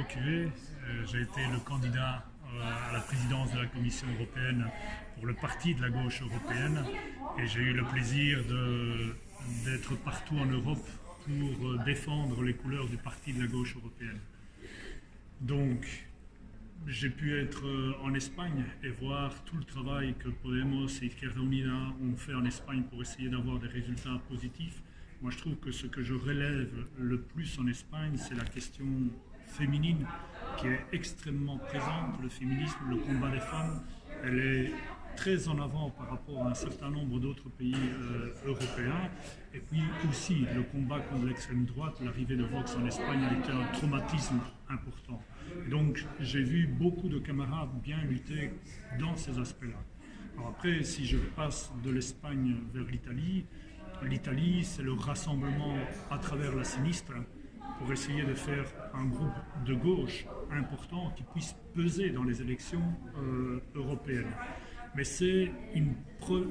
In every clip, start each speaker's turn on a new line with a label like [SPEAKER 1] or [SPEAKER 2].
[SPEAKER 1] évacué. J'ai été le candidat à la présidence de la Commission européenne pour le parti de la gauche européenne et j'ai eu le plaisir d'être partout en Europe pour défendre les couleurs du parti de la gauche européenne. Donc, j'ai pu être en Espagne et voir tout le travail que Podemos et Izquierda Unida ont fait en Espagne pour essayer d'avoir des résultats positifs. Moi, je trouve que ce que je relève le plus en Espagne, c'est la question féminine qui est extrêmement présente. Le féminisme, le combat des femmes, elle est très en avant par rapport à un certain nombre d'autres pays européens. Et puis aussi, le combat contre l'extrême droite, l'arrivée de Vox en Espagne a été un traumatisme important. Et donc, j'ai vu beaucoup de camarades bien lutter dans ces aspects-là. Alors après, si je passe de l'Espagne vers l'Italie, l'Italie, c'est le rassemblement à travers la sinistre pour essayer de faire un groupe de gauche important qui puisse peser dans les élections européennes. Mais c'est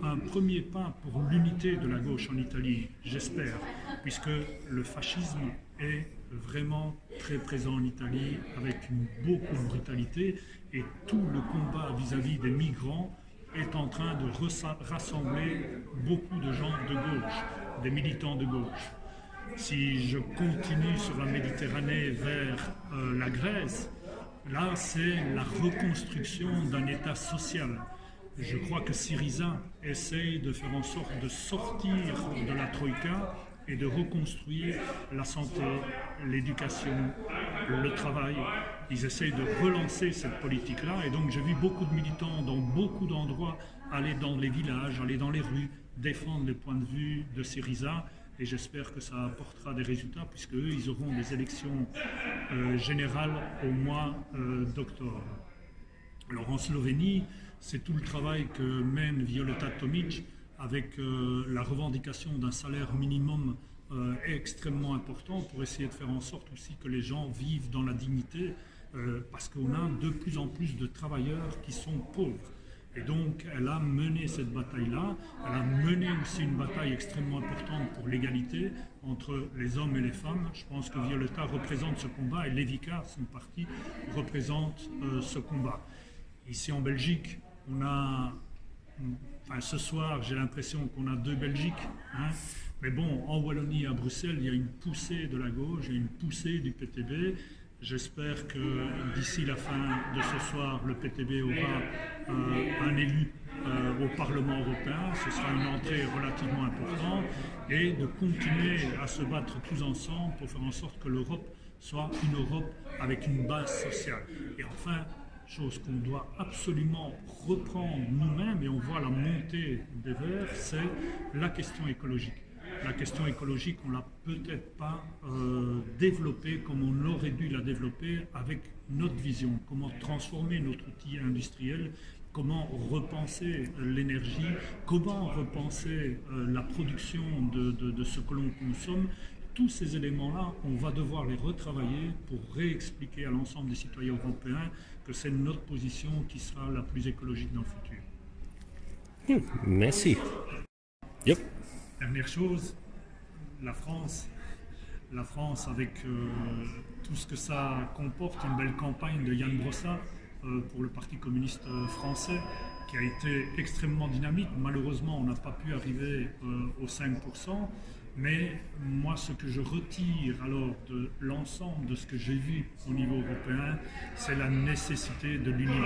[SPEAKER 1] un premier pas pour l'unité de la gauche en Italie, j'espère, puisque le fascisme est vraiment très présent en Italie avec beaucoup de brutalité et tout le combat vis-à-vis des migrants est en train de rassembler beaucoup de gens de gauche, des militants de gauche. Si je continue sur la Méditerranée vers la Grèce, là c'est la reconstruction d'un État social. Je crois que Syriza essaye de faire en sorte de sortir de la Troïka et de reconstruire la santé, l'éducation, le travail. Ils essayent de relancer cette politique-là et donc j'ai vu beaucoup de militants dans beaucoup d'endroits aller dans les villages, aller dans les rues, défendre les points de vue de Syriza et j'espère que ça apportera des résultats puisque eux, ils auront des élections générales au mois d'octobre. Alors en Slovénie, c'est tout le travail que mène Violeta Tomic avec la revendication d'un salaire minimum extrêmement important pour essayer de faire en sorte aussi que les gens vivent dans la dignité parce qu'on a de plus en plus de travailleurs qui sont pauvres. Et donc, elle a mené cette bataille-là. Elle a mené aussi une bataille extrêmement importante pour l'égalité entre les hommes et les femmes. Je pense que Violeta représente ce combat et Levica, son parti, représente ce combat. Ici en Belgique, on a, ce soir, j'ai l'impression qu'on a deux Belgiques. Hein. Mais bon, en Wallonie et à Bruxelles, il y a une poussée de la gauche, il y a une poussée du PTB. J'espère que d'ici la fin de ce soir, le PTB aura un élu au Parlement européen. Ce sera une entrée relativement importante et de continuer à se battre tous ensemble pour faire en sorte que l'Europe soit une Europe avec une base sociale. Et enfin, chose qu'on doit absolument reprendre nous-mêmes, et on voit la montée des Verts, c'est la question écologique. La question écologique, on ne l'a peut-être pas développée comme on aurait dû la développer avec notre vision. Comment transformer notre outil industriel, comment repenser l'énergie, comment repenser la production de ce que l'on consomme. Tous ces éléments-là, on va devoir les retravailler pour réexpliquer à l'ensemble des citoyens européens que c'est notre position qui sera la plus écologique dans le futur.
[SPEAKER 2] Merci. Yep.
[SPEAKER 1] Dernière chose, la France avec tout ce que ça comporte, une belle campagne de Yann Brossat pour le Parti communiste français qui a été extrêmement dynamique. Malheureusement, on n'a pas pu arriver aux 5%, mais moi, ce que je retire alors de l'ensemble de ce que j'ai vu au niveau européen, c'est la nécessité de l'union.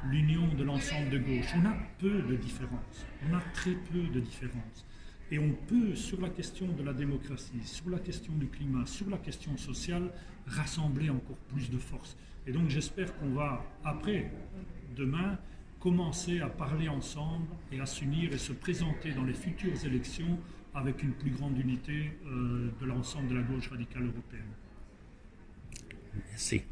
[SPEAKER 1] L'union de l'ensemble de gauche. On a peu de différences, on a très peu de différences. Et on peut, sur la question de la démocratie, sur la question du climat, sur la question sociale, rassembler encore plus de force. Et donc j'espère qu'on va, après, demain, commencer à parler ensemble et à s'unir et se présenter dans les futures élections avec une plus grande unité de l'ensemble de la gauche radicale européenne.
[SPEAKER 2] Merci.